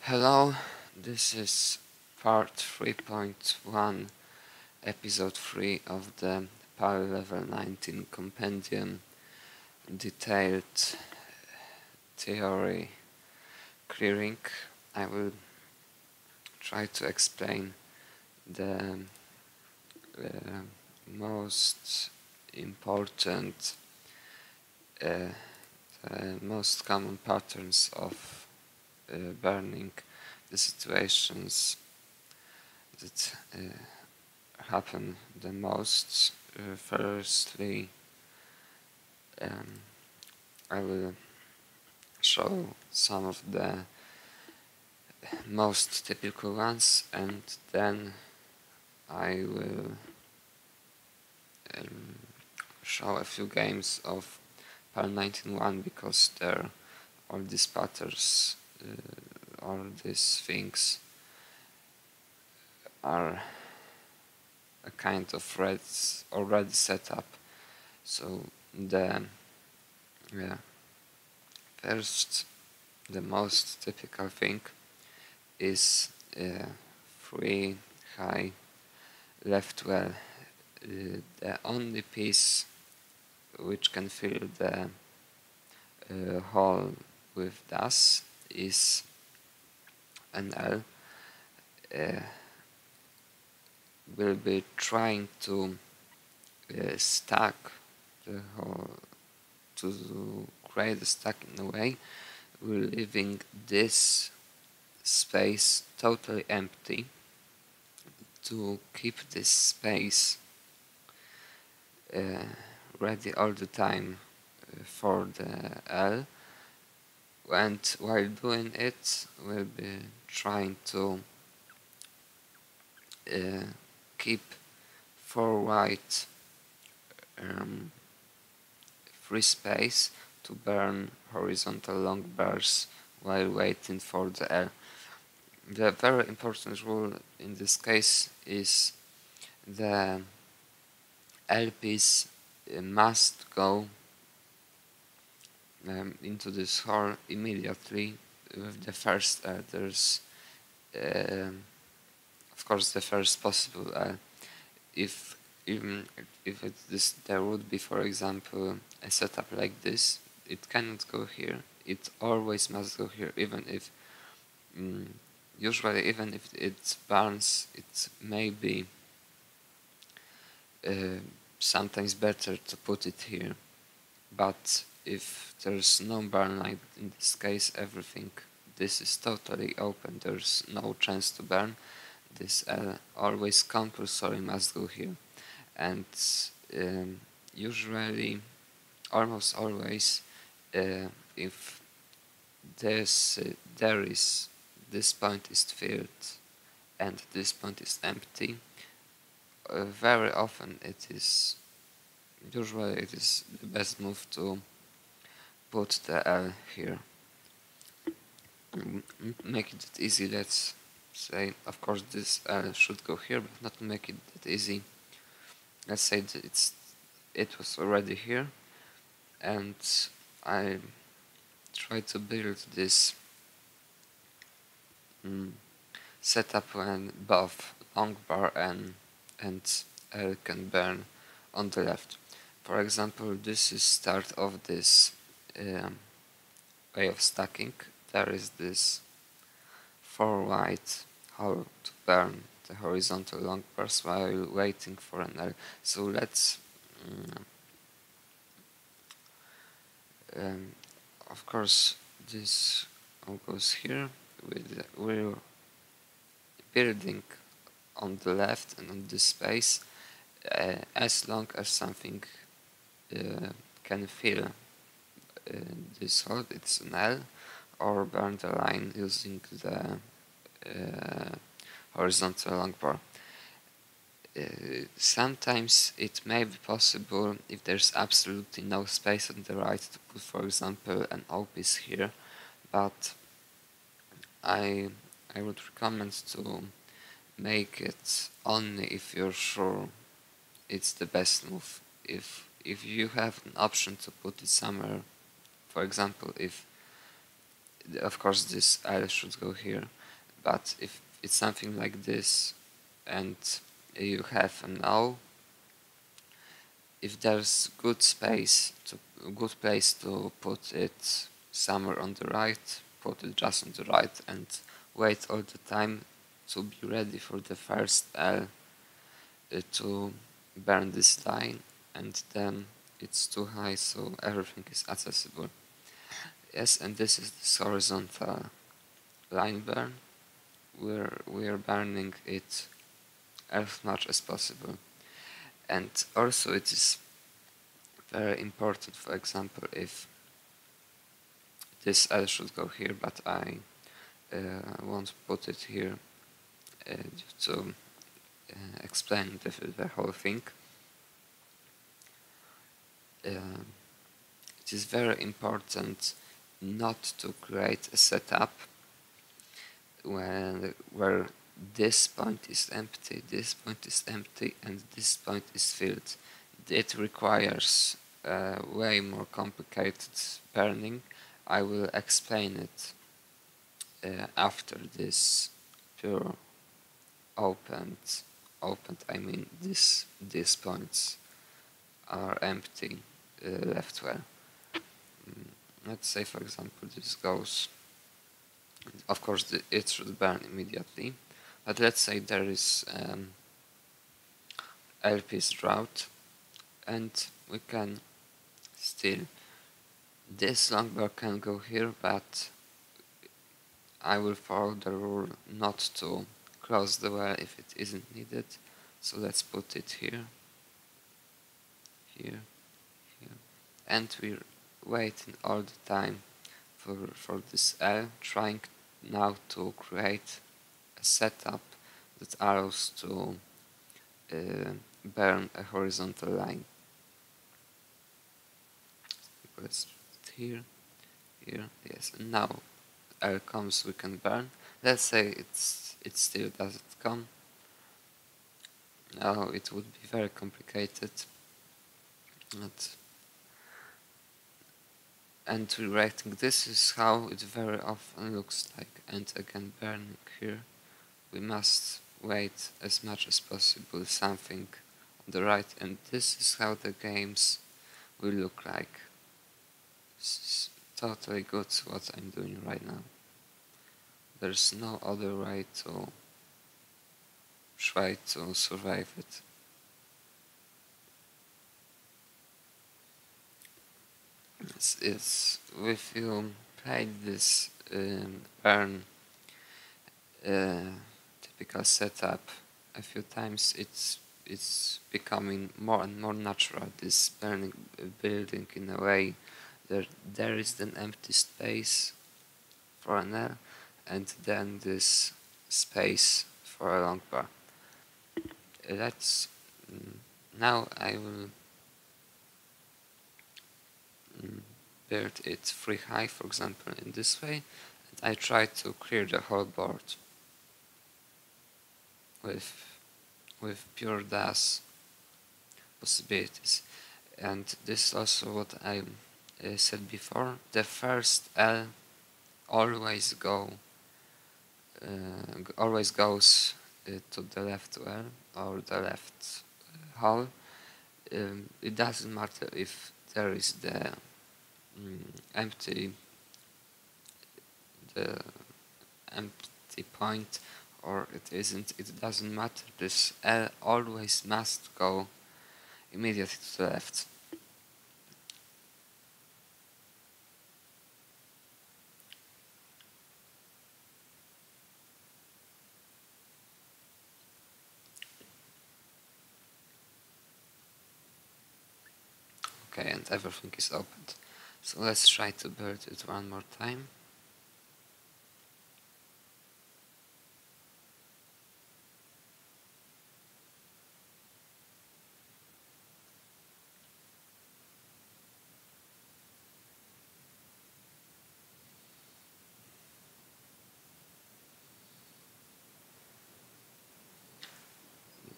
Hello, this is part 3.1, episode 3 of the Power Level 19 compendium, detailed theory clearing. I will try to explain the most important, uh, the most common patterns of burning, the situations that happen the most. Firstly, um, I will show some of the most typical ones, and then I will um, show a few games of PAL 19.1 because there all these patterns, all these things are a kind of threads already set up. So the first, the most typical thing is free high left well. The only piece which can fill the hole with dust is an L. Will be trying to stack the whole, to create a stack in a way, we're leaving this space totally empty to keep this space ready all the time for the L, and while doing it we'll be trying to keep 4 white free space to burn horizontal long bars while waiting for the L. The very important rule in this case is the L piece must go into this hole immediately with the first L. There's of course the first possible L. If even if there would be, for example, a setup like this, it cannot go here. It always must go here, even if usually even if it burns, it may be sometimes better to put it here. But if there's no burn, like in this case, everything, this is totally open, there's no chance to burn, this always compulsory must go here. And usually, almost always, if there is this point is filled and this point is empty, very often usually it is the best move to put the L here. Make it easy, let's say, of course this L should go here, but not to make it that easy. Let's say that it was already here, and I try to build this setup when both long bar and L can burn on the left. For example, this is start of this way of stacking. There is this 4 white hole to burn the horizontal long bars while waiting for an L. So let's of course this all goes here. We're building on the left and on this space as long as something can fill this hole, it's an L, or burn the line using the horizontal long bar. Sometimes it may be possible, if there's absolutely no space on the right, to put, for example, an O piece here, but I would recommend to make it only if you're sure it's the best move. If you have an option to put it somewhere, for example, if of course this L should go here, but if it's something like this and you have an O, if there's good place to put it somewhere on the right, put it just on the right and wait all the time to be ready for the first L to burn this line, and then it's too high so everything is accessible. Yes, and this is this horizontal line burn where we are burning it as much as possible. And also it is very important, for example, if this L should go here, but I won't put it here due to explain the whole thing. It is very important not to create a setup where this point is empty, this point is empty, and this point is filled. It requires way more complicated burning. I will explain it after this pure opened. I mean these points are empty left well. Let's say, for example, this goes. Of course, it should burn immediately, but let's say there is LP's drought, and we can still. This longbar can go here, but I will follow the rule not to close the well if it isn't needed. So let's put it here, here, here, and we're waiting all the time for this L, trying now to create a setup that allows to burn a horizontal line. Let's put it here, here, yes, and now L comes, we can burn. Let's say it still doesn't come. Now it would be very complicated. And rewriting this is how it very often looks like. And again, burning here, we must wait as much as possible something on the right, and this is how the games will look like. This is totally good what I'm doing right now. There's no other way to try to survive it. It's if you play this burn typical setup a few times, it's becoming more and more natural. This burning building in a way that there is an empty space for an L, and then this space for a long bar. Let's now I will build it 3 high, for example, in this way, and I try to clear the whole board with pure DAS possibilities. And this is also what I said before. The first L always goes to the left well or the left hole. It doesn't matter if there is the empty point or it isn't. It doesn't matter. This L always must go immediately to the left. Okay, and everything is opened. So let's try to build it one more time.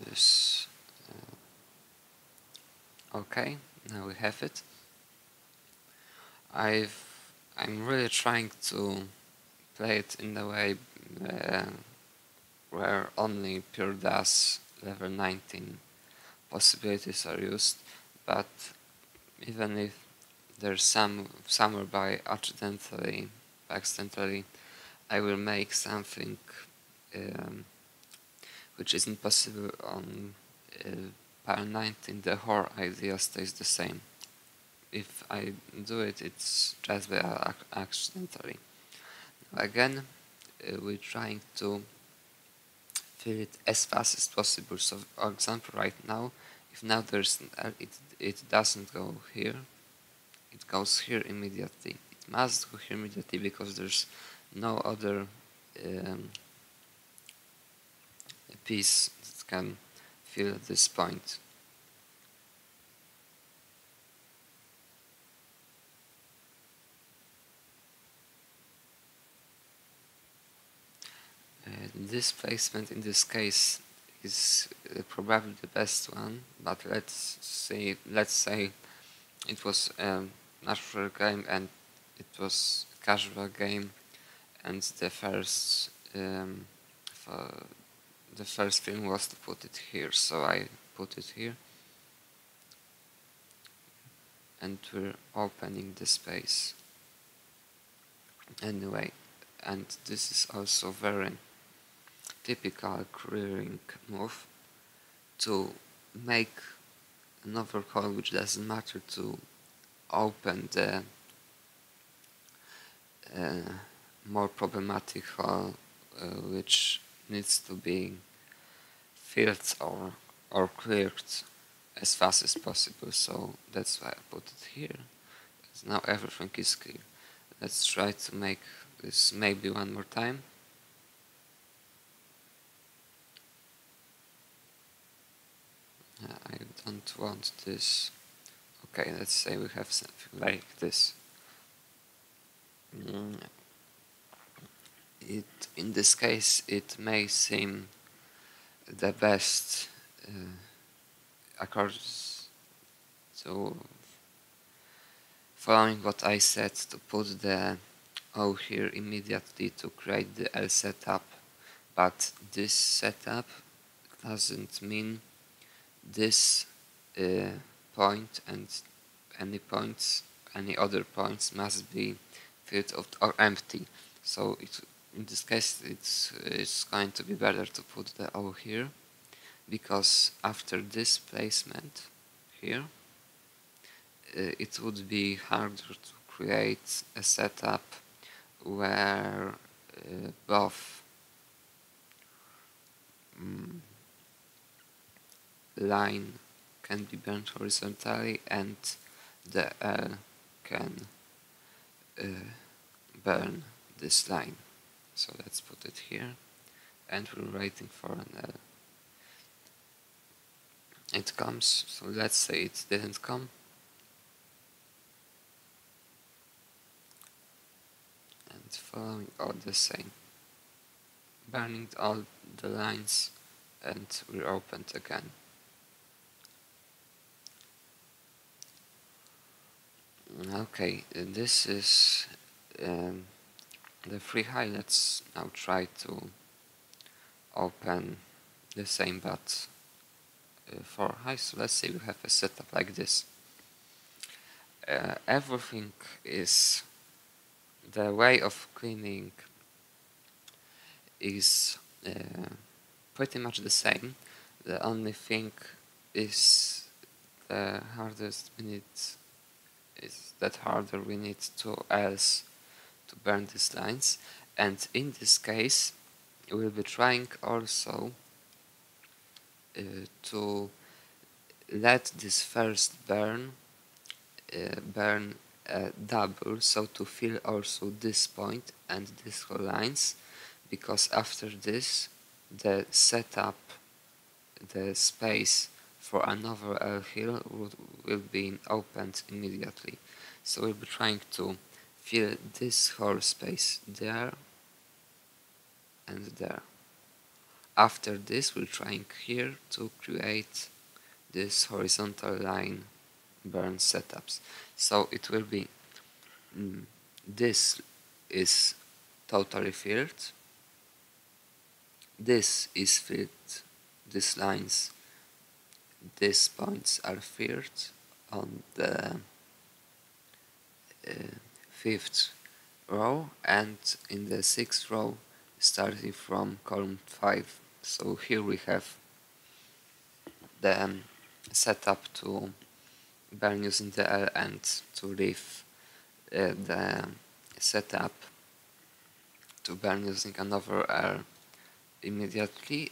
This okay, now we have it. I'm really trying to play it in a way uh, where only pure DAS level 19 possibilities are used, but even if there's somewhere by accidentally, I will make something um, which isn't possible on Pile 19. The whole idea stays the same. If I do it, it's just by accidentally. Again, we're trying to fill it as fast as possible. So, for example, right now, if now there's it doesn't go here, it goes here immediately. It must go here immediately because there's no other piece that can fill this point. This placement in this case is probably the best one, but let's say it was a natural game and it was a casual game, and the first thing was to put it here, so I put it here, and we're opening the space anyway. And this is also very typical clearing move to make another hole which doesn't matter, to open the more problematic hole which needs to be filled or cleared as fast as possible. So that's why I put it here. Now everything is clear. Let's try to make this maybe one more time. I don't want this. Okay, let's say we have something like this. In this case, it may seem the best according to following what I said, to put the O here immediately to create the L setup, but this setup doesn't mean this point, and any other points must be filled or empty. So in this case it's going to be better to put the O here, because after this placement here it would be harder to create a setup where both line can be burned horizontally and the L can burn this line. So let's put it here, and we're waiting for an L. It comes, so let's say it didn't come. And following all the same, burning all the lines, and we're opened again. Okay, this is the free high. Let's now try to open the same but for high. So let's say we have a setup like this. Everything is, the way of cleaning is pretty much the same. The only thing is the hardest we need is that harder we need 2 L's to burn these lines, and in this case we'll be trying also to let this first burn double, so to fill also this point and these whole lines, because after this the setup, the space for another L hill will be opened immediately. So we'll be trying to fill this whole space there and there. After this we're trying here to create this horizontal line burn setups. So it will be this is totally filled. This is filled, these lines, these points are filled on the fifth row, and in the sixth row starting from column 5. So here we have the setup to burn using the L and to leave the setup to burn using another L immediately,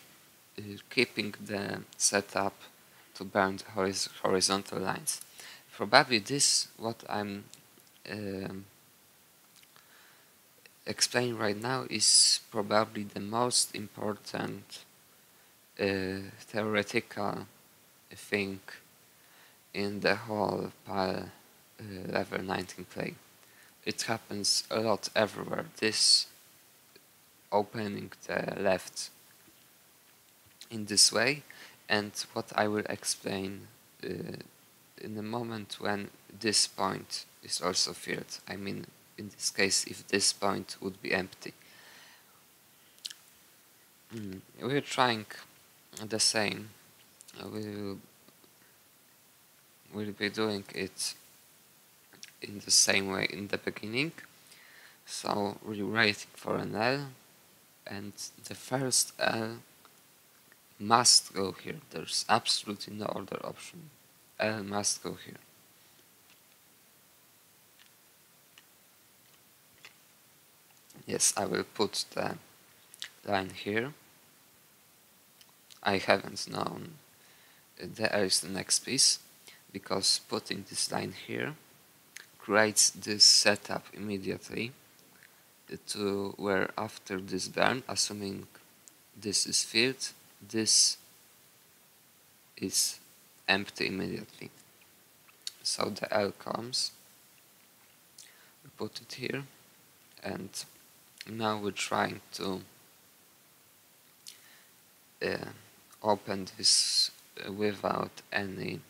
keeping the setup to burn the horizontal lines. Probably this, what I'm explaining right now, is probably the most important theoretical thing in the whole PAL level 19 play. It happens a lot everywhere, this opening the left in this way, and what I will explain in a moment when this point is also filled. I mean, in this case, if this point would be empty. We're trying the same. We'll be doing it in the same way in the beginning. So we're waiting for an L, and the first L must go here. There's absolutely no other option. L must go here. Yes, I will put the line here. I haven't known there is the next piece, because putting this line here creates this setup immediately to where after this burn, assuming this is filled, this is empty immediately. So the L comes, we put it here, and now we're trying to open this without any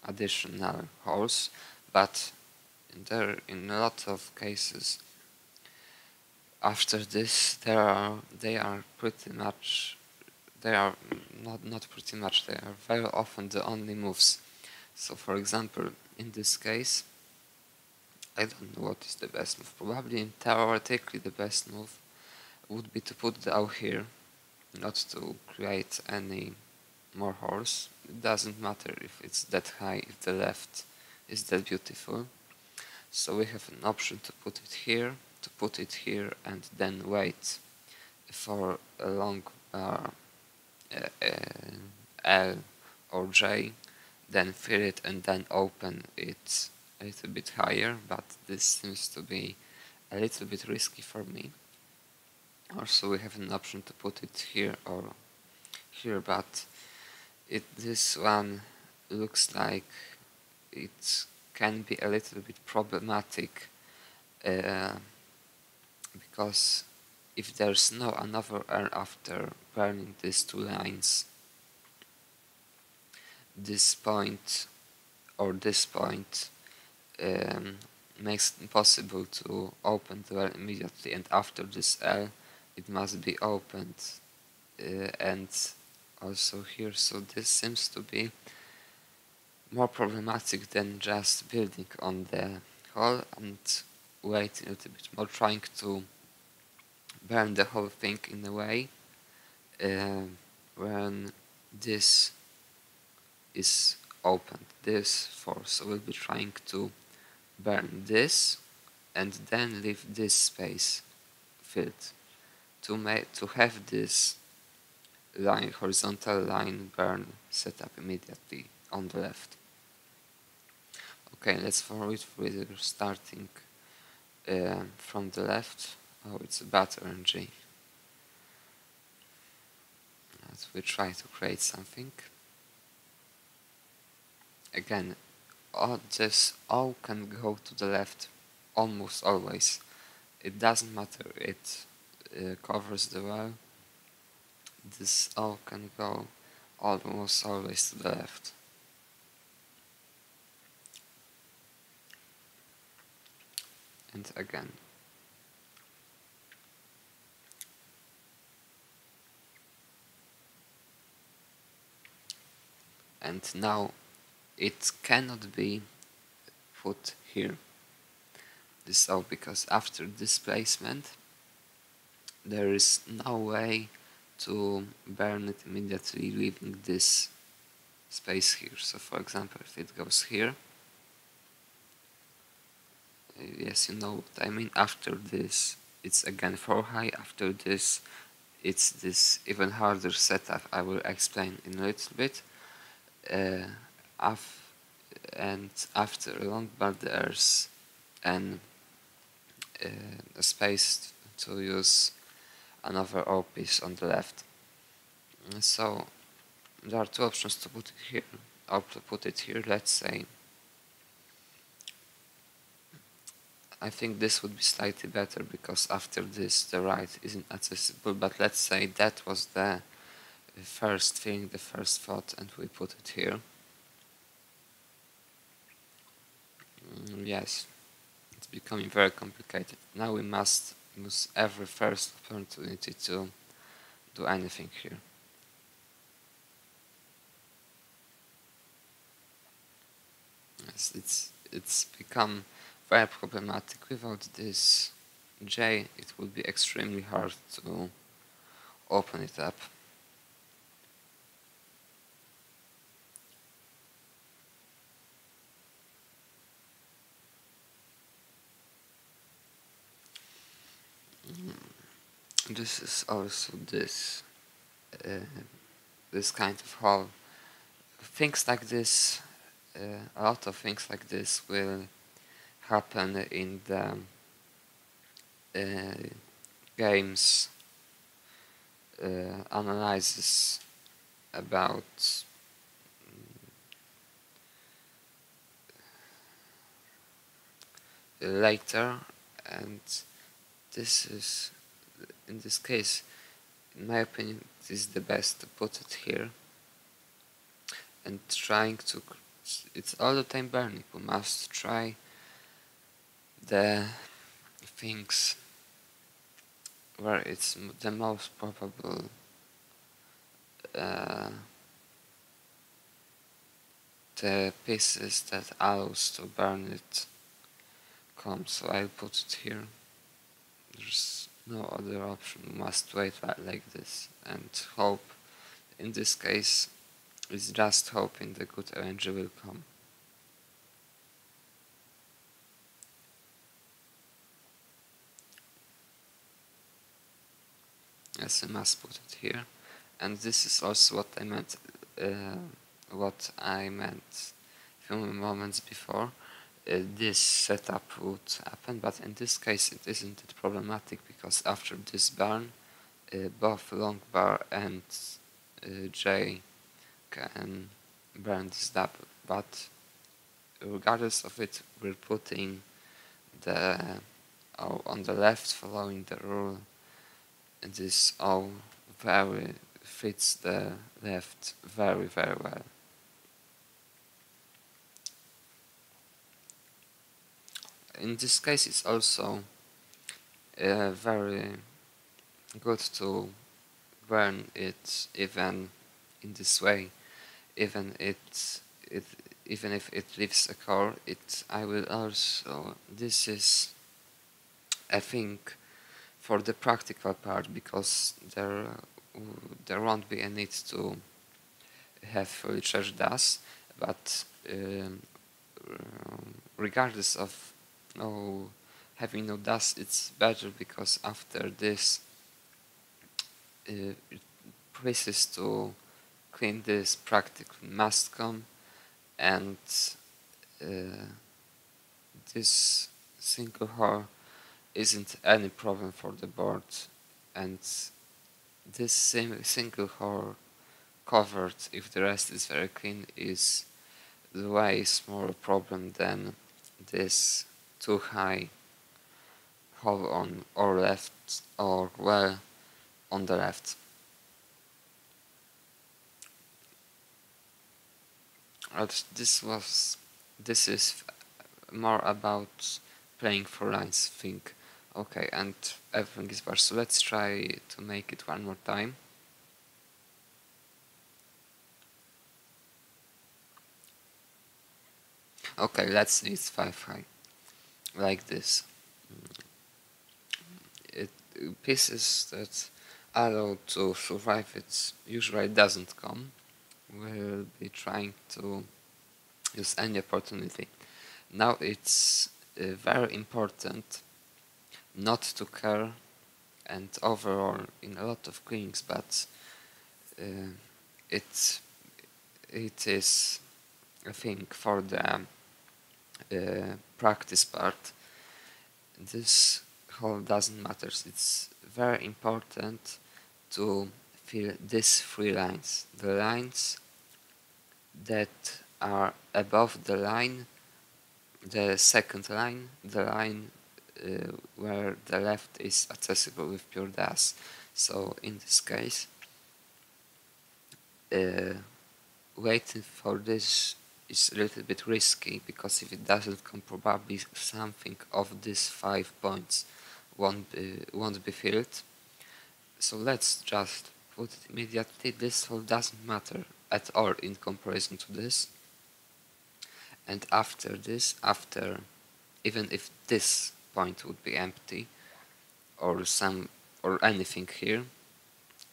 additional holes, but in a lot of cases after this they are pretty much, they are not pretty much, they are very often the only moves. So for example, in this case, I don't know what is the best move. Probably theoretically the best move would be to put the O here, not to create any more holes. It doesn't matter if it's that high, if the left is that beautiful. So we have an option to put it here, and then wait for a long bar L or J, then fill it and then open it a little bit higher, but this seems to be a little bit risky for me. Also we have an option to put it here or here, but this one looks like it can be a little bit problematic because if there's no another R after burning these two lines, this point or this point makes it possible to open the well immediately, and after this L it must be opened and also here. So this seems to be more problematic than just building on the hole and waiting a little bit more, trying to burn the whole thing in a way when this is opened, this force. So we'll be trying to burn this and then leave this space filled to have this line, horizontal line burn set up immediately on the left. Okay, let's forward with starting from the left. Oh, it's a bad RNG. We try to create something. Again, all can go to the left almost always. It doesn't matter, it covers the well. This all can go almost always to the left. And again, and now it cannot be put here. This all because after displacement there is no way to burn it immediately leaving this space here. So for example, if it goes here, yes, you know what I mean, after this it's again 4 high, after this it's this even harder setup I will explain in a little bit. And after a long bar there's an a space to use another O piece on the left. So there are two options to put it here, or to put it here. Let's say I think this would be slightly better because after this the right isn't accessible, but let's say that was the first thing, the first thought, and we put it here. Yes, it's becoming very complicated. Now we must use every first opportunity to do anything here. Yes, it's become very problematic. Without this J, it would be extremely hard to open it up. This is also this this kind of hole. Things like this, a lot of things like this will happen in the games analysis about later, and this is, in this case, in my opinion, it is the best to put it here and trying to, it's all the time burning. We must try the things where it's the most probable the pieces that allows to burn it come, so I'll put it here. There's no other option, we must wait like this and hope. In this case it's just hoping the good energy will come. Yes, I must put it here, and this is also what I meant a few moments before. This setup would happen, but in this case it isn't problematic because after this burn both long bar and J can burn this double, but regardless of it we're putting the O on the left following the rule, and this O very fits the left very well. In this case it's also very good to burn it even in this way, even even if it leaves a core. I will also, this is I think for the practical part, because there won't be a need to have fully charged dust, but regardless of having no dust, it's better because after this places to clean this practically must come, and this single hole isn't any problem for the board, and this single hole covered, if the rest is very clean, is the way smaller problem than this too high hole on or left or well on the left. But this is more about playing for lines thing. Okay, and everything is bar, so let's try to make it one more time. Okay, let's say it's 5 high, like this. It pieces that allow to survive it usually doesn't come. We'll be trying to use any opportunity. Now it's very important not to care and overall in a lot of kings, but uh, it it is I think for the practice part this whole doesn't matter. It's very important to fill these three lines. The lines that are above the line, the second line, the line where the left is accessible with pure DAS. So in this case, waiting for this is a little bit risky, because if it doesn't come, probably something of these 5 points won't be filled. So let's just put it immediately. This whole doesn't matter at all in comparison to this. And after this, even if this point would be empty or anything here,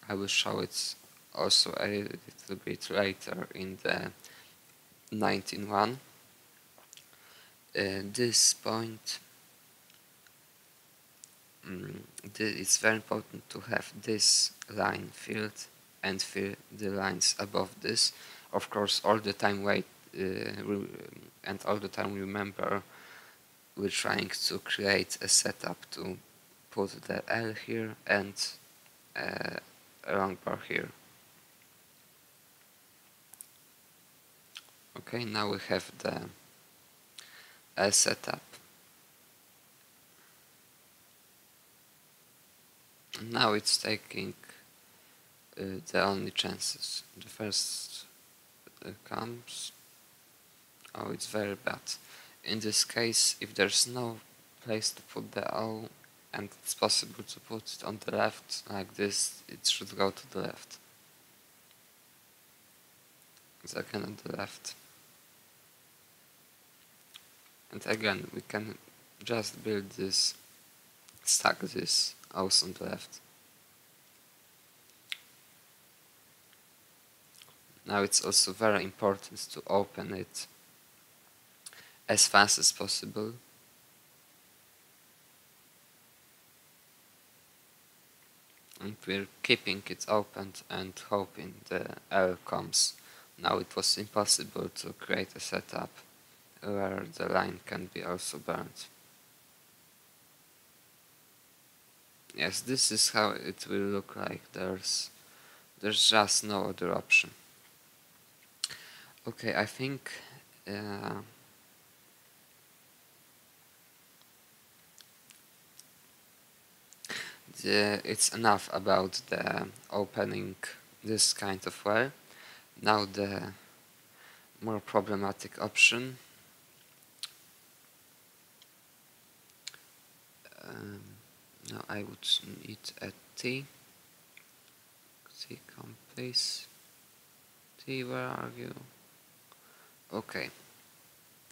I will show it also a little bit later in the 19.1. This point, it's very important to have this line filled and fill the lines above this. Of course, all the time and all the time remember we're trying to create a setup to put the L here and a long bar here. Okay, now we have the L setup. Now it's taking the only chances. The first comes. Oh, it's very bad. In this case, if there's no place to put the O and it's possible to put it on the left like this, it should go to the left. It's again on the left. And again, we can just build this, stack this O's on the left. Now it's also very important to open it as fast as possible. And we're keeping it open and hoping the L comes. Now it was impossible to create a setup where the line can be also burned. Yes, this is how it will look like. There's just no other option. Okay, I think it's enough about the opening this kind of way. Now the more problematic option. Now I would need a T. T, come please. T, where are you? Okay.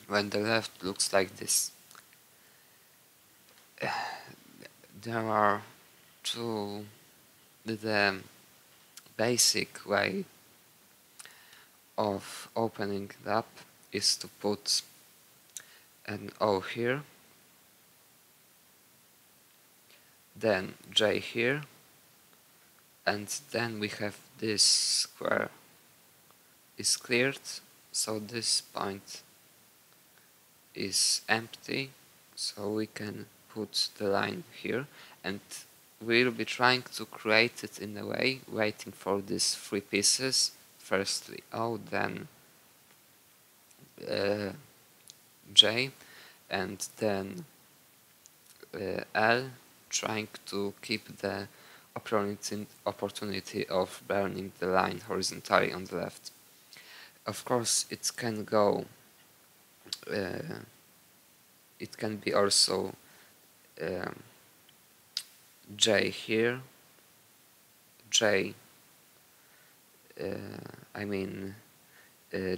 When the left looks like this, there are the basic way of opening it up is to put an O here, then J here, and then we have this square is cleared, so this point is empty, so we can put the line here, and we'll be trying to create it in a way, waiting for these 3 pieces, firstly O, then J, and then L, trying to keep the opportunity of burning the line horizontally on the left. Of course, it can go, it can be also J here, J,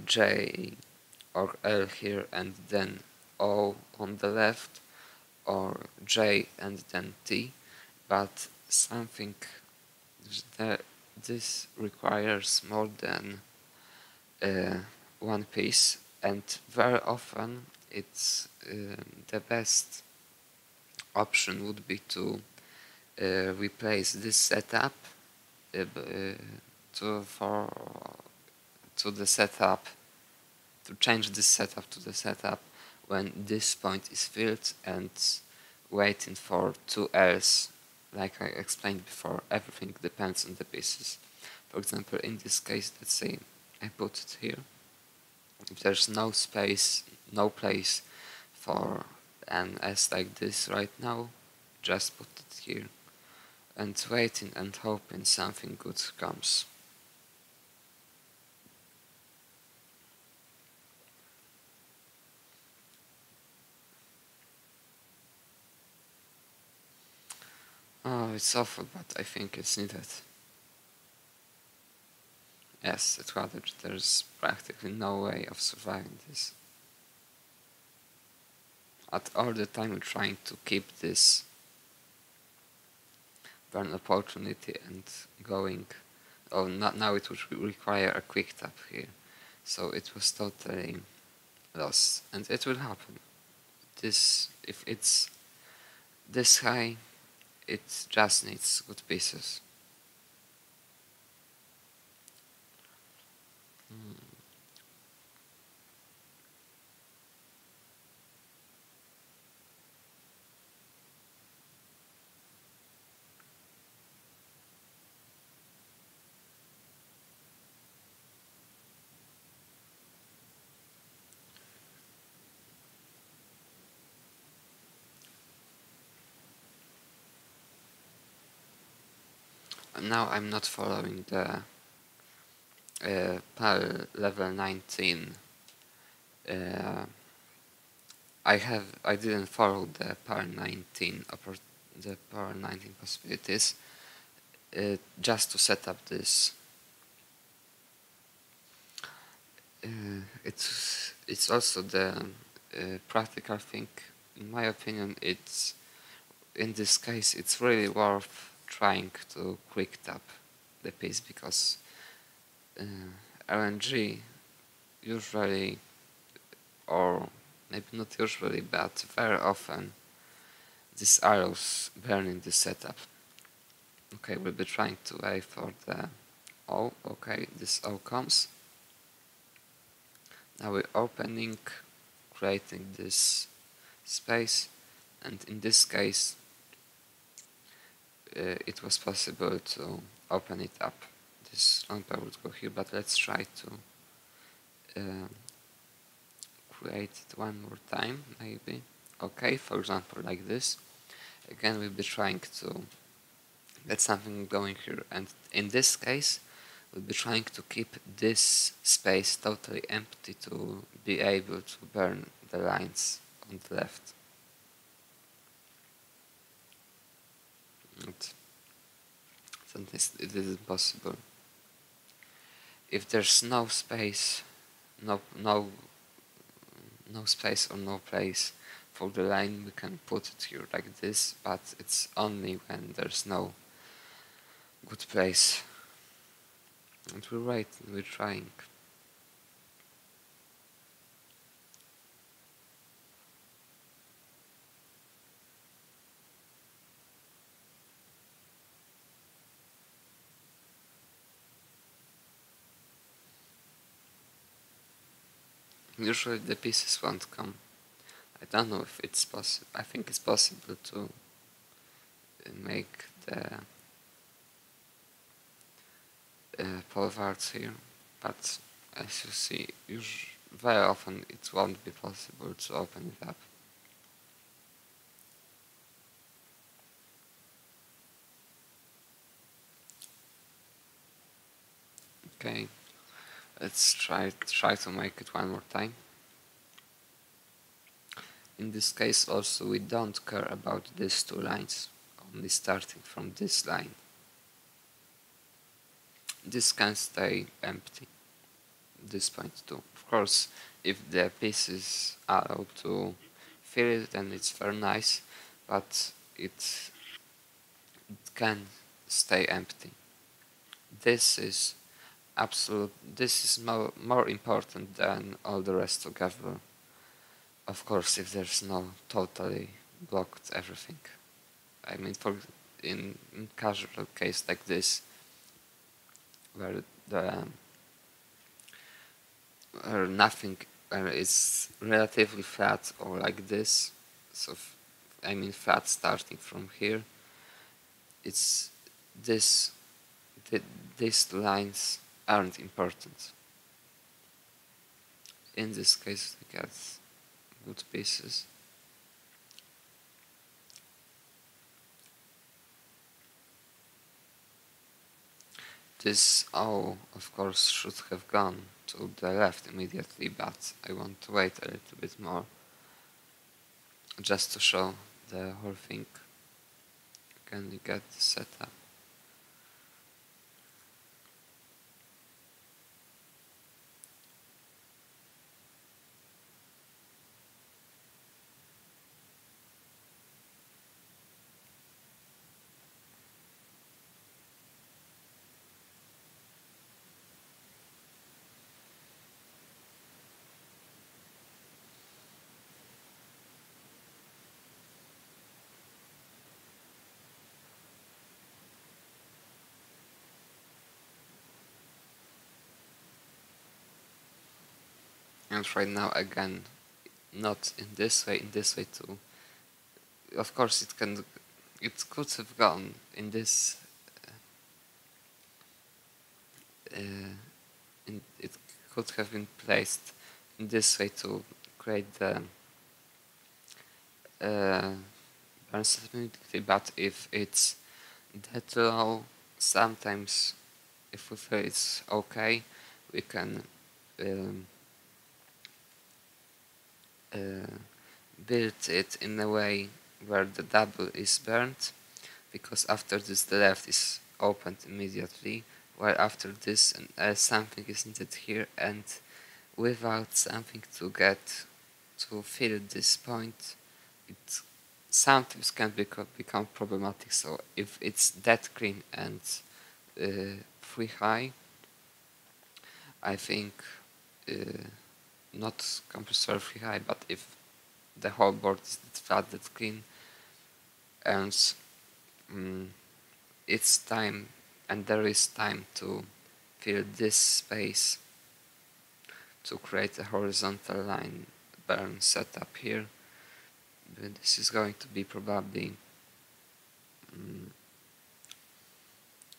J or L here and then O on the left, or J and then T, but something that this requires more than uh, one piece, and very often it's the best option would be to replace this setup to for to the setup to change this setup to the setup when this point is filled and waiting for two L's. Like I explained before, everything depends on the pieces. For example, in this case, let's say I put it here. If there's no space, no place for an S like this right now, just put it here and waiting and hoping something good comes. Oh, it's awful, but I think it's needed. Yes, at rather there's practically no way of surviving this. At all the time we're trying to keep this burn opportunity and going. Oh, not now it would require a quick tap here. So it was totally lost. And it will happen. This, if it's this high, it just needs good pieces. Now I'm not following the PAL level 19. I didn't follow the PAL 19 the PAL 19 possibilities just to set up this. It's also the practical thing. In my opinion, it's in this case it's really worth trying to quick tap the piece because RNG usually, or maybe not usually, but very often these arrows burn in the setup. Okay, we'll be trying to wait for the O. Okay, this O comes. Now we're opening, creating this space, and in this case it was possible to open it up. This long bar would go here, but let's try to create it one more time, maybe. Okay, for example, like this. Again, we'll be trying to get something going here, and in this case, we'll be trying to keep this space totally empty to be able to burn the lines on the left. And sometimes it is impossible. If there's no space, no space or no place for the line, we can put it here like this, but it's only when there's no good place. And we're waiting, we're trying. Usually the pieces won't come. I don't know if it's possible. I think it's possible to make the boulevards here, but as you see, very often it won't be possible to open it up. Okay, let's try to make it one more time. In this case also we don't care about these two lines, only starting from this line. This can stay empty. this point too. Of course, if the piece is allowed to fill it, then it's very nice, but it can stay empty. This is this is more important than all the rest together. Of course, if there's no totally blocked everything. I mean, for in casual case like this, where the where nothing is relatively flat or like this, so I mean flat starting from here. It's this these lines aren't important. In this case, we get good pieces. This O, of course, should have gone to the left immediately, but I want to wait a little bit more just to show the whole thing. Can you get the setup? And right now again, not in this way too. Of course it could have gone in this, it could have been placed in this way to create the burn sensitivity, but if it's that low, sometimes if we feel it's okay, we can um, build it in a way where the double is burnt, because after this the left is opened immediately, while after this something is needed here, and without something to get to fill this point, it sometimes can become problematic. So if it's that clean and free high, I think not compulsory high, but if the whole board is that flat, that clean, and it's time, and there is time to fill this space to create a horizontal line burn setup here. But this is going to be probably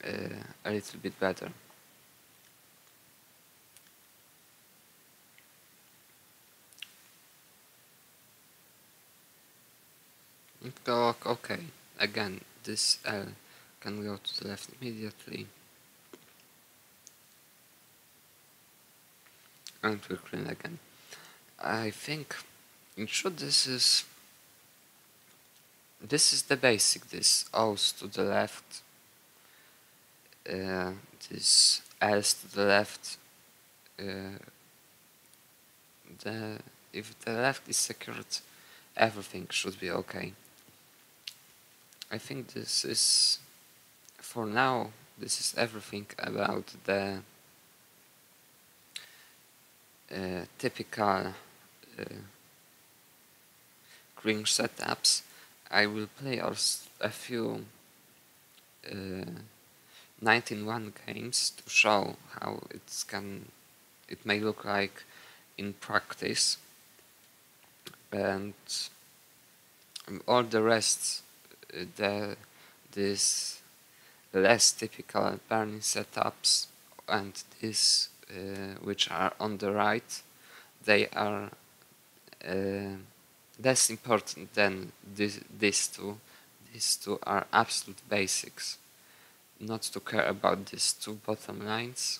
a little bit better. Okay, again, this L can go to the left immediately, and we're clean again. I think, in short, this is the basic. This O's to the left, this L's to the left. If the left is secured, everything should be okay. I think this is, for now, this is everything about the typical cringe setups. I will play a few 19-1 games to show how it may look like in practice, and all the rest, this less typical burning setups and this which are on the right, they are less important than these two. These two are absolute basics. Not to care about these two bottom lines,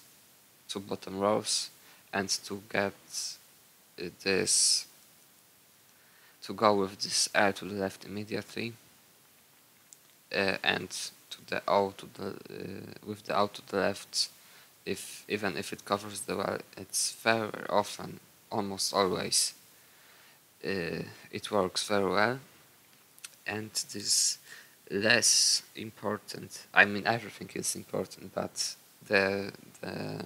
two bottom rows, and to get this, to go with this L to the left immediately, and to the O to the with the O to the left if even if it covers the well, it's very often, almost always, it works very well. And this less important, I mean everything is important, but the the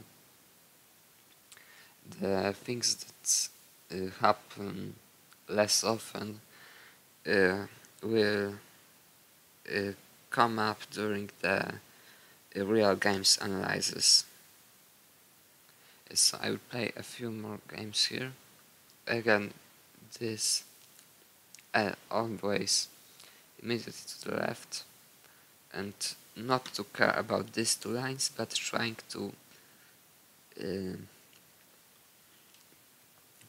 the things that happen less often will uh, come up during the real games analysis. So I will play a few more games here. Again, this always immediately to the left, and not to care about these two lines, but trying to uh,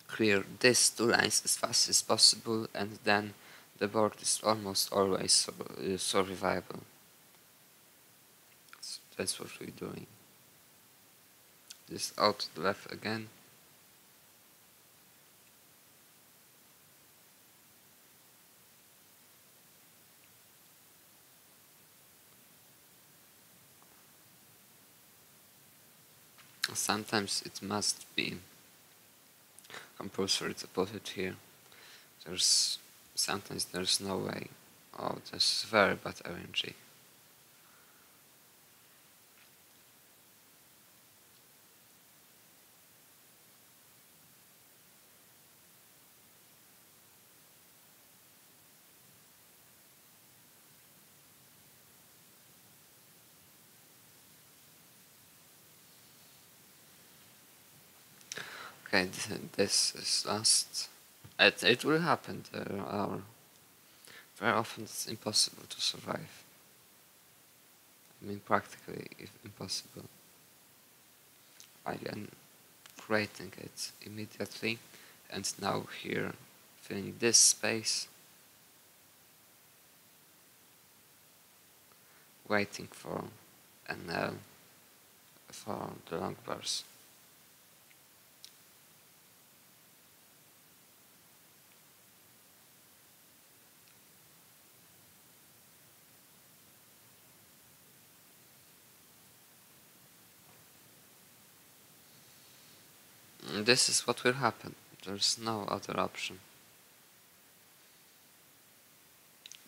clear these two lines as fast as possible, and then the board is almost always survivable. So that's what we're doing. This out to the left again. Sometimes it must be compulsory to put it here. Sometimes there's no way. Oh, this is very bad RNG. Okay, this is last. It will happen. There are very often it's impossible to survive. I mean, practically impossible. Again, creating it immediately, and now here, filling this space, waiting for an L for the long bars. This is what will happen. There's no other option.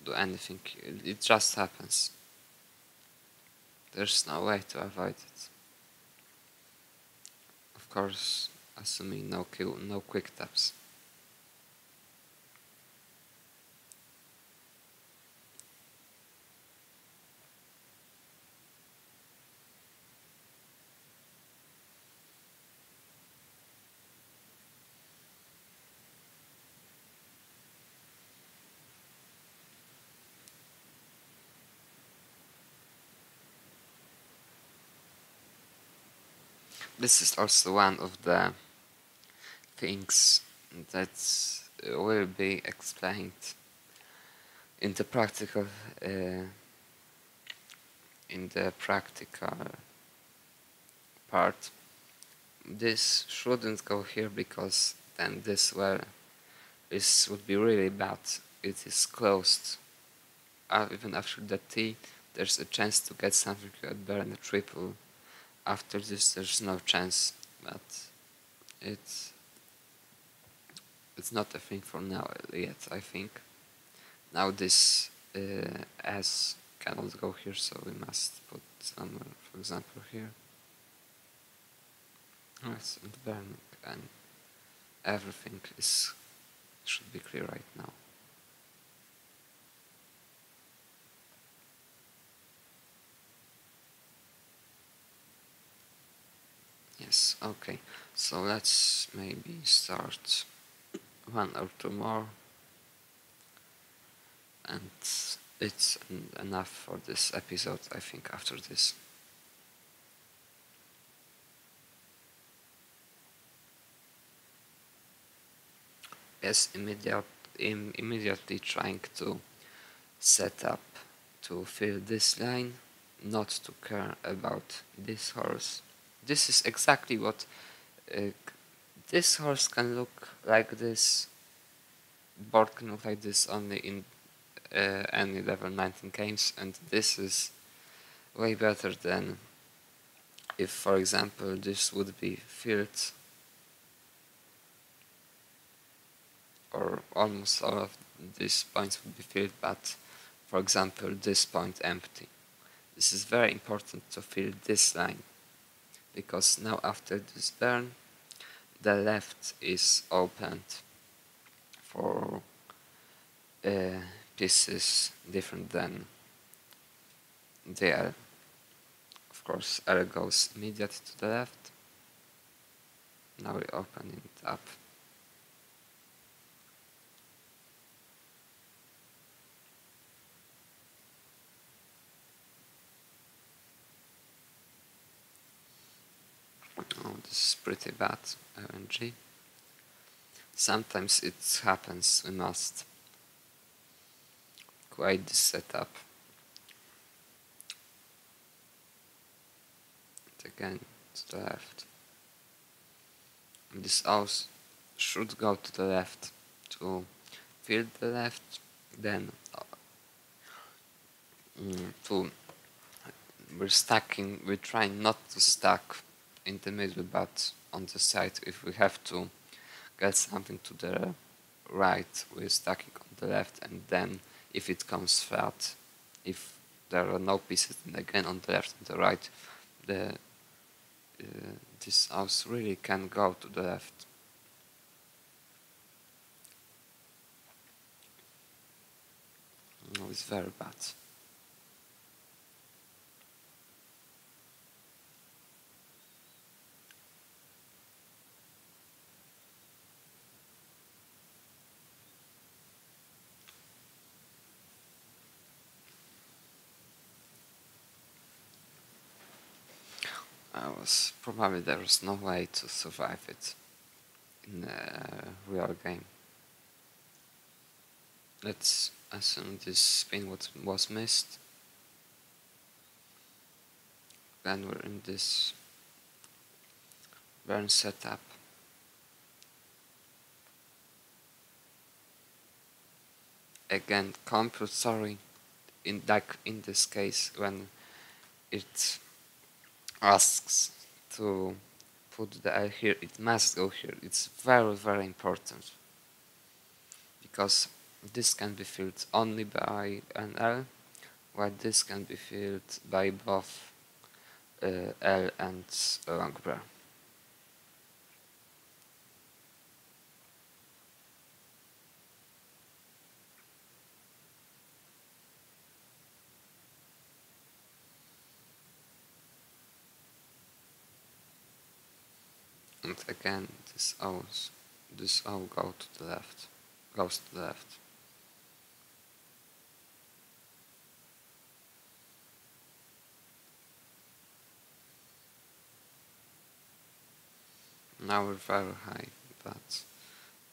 Do anything. It just happens. There's no way to avoid it. Of course, assuming no quick taps. This is also one of the things that will be explained in the practical part. This shouldn't go here because then this would be really bad. It is closed. Even after the T, there's a chance to get something at burn a triple. After this, there's no chance, but it's not a thing for now yet, I think. Now this S cannot go here, so we must put somewhere, for example, here. Yes, and burning, and everything should be clear right now. Yes, okay, so let's maybe start one or two more, and it's enough for this episode, I think, after this. Yes, immediately trying to set up to fill this line, not to care about this horse. This is exactly what this horse can look like. This board can look like this only in any level 19 games, and this is way better than If, for example, this would be filled, or almost all of these points would be filled, but for example this point empty. This is very important to fill this line, because now after this burn, the left is opened for pieces different than the L. Of course, L goes immediately to the left. Now we open it up. Oh, this is pretty bad RNG. Sometimes it happens, we must quite this setup. And again to the left. And this also should go to the left to fill the left, then we're stacking, we're trying not to stack in the middle but on the side. If we have to get something to the right, we're stacking on the left, and then if it comes flat, if there are no pieces, then again on the left and the right, this house really can go to the left. No, it's very bad. Probably there was no way to survive it in a real game. Let's assume this spin was missed. Then we're in this burn setup. Again, compulsory in this case when it asks to put the L here, it must go here. It's very important, because this can be filled only by an L, while this can be filled by both L and long bar. And again, this O goes to the left. Now we're very high, but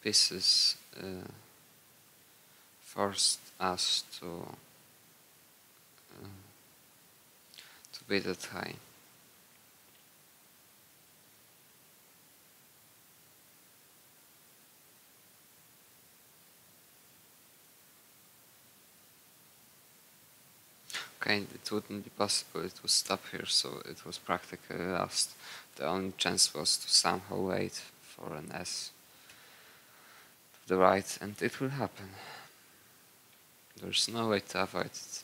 pieces forced us to be that high. Okay, it wouldn't be possible to stop here, so it was practically lost. The only chance was to somehow wait for an S to the right, and it will happen. There's no way to avoid it.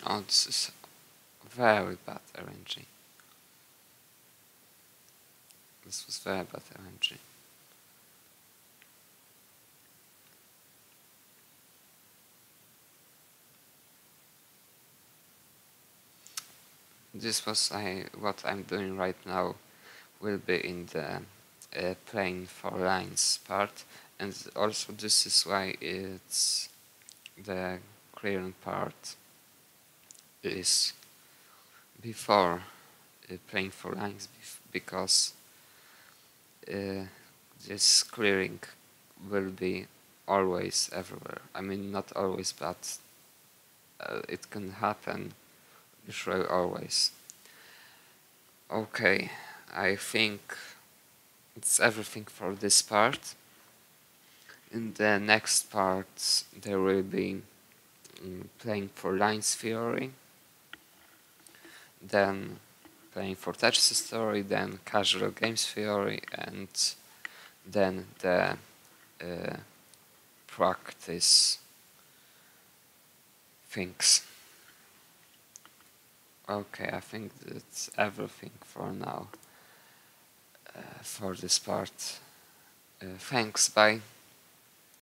Oh, this is very bad RNG. This was very bad RNG. this was what I'm doing right now will be in the playing for lines part, and also this is why it's the clearing part is before playing for lines, because this clearing will be always everywhere. I mean, not always, but it can happen usually always. Okay, I think it's everything for this part. In the next part there will be playing for lines theory, then playing for Tetris theory, then casual games theory, and then the practice things. Okay, I think that's everything for now for this part. Thanks, bye.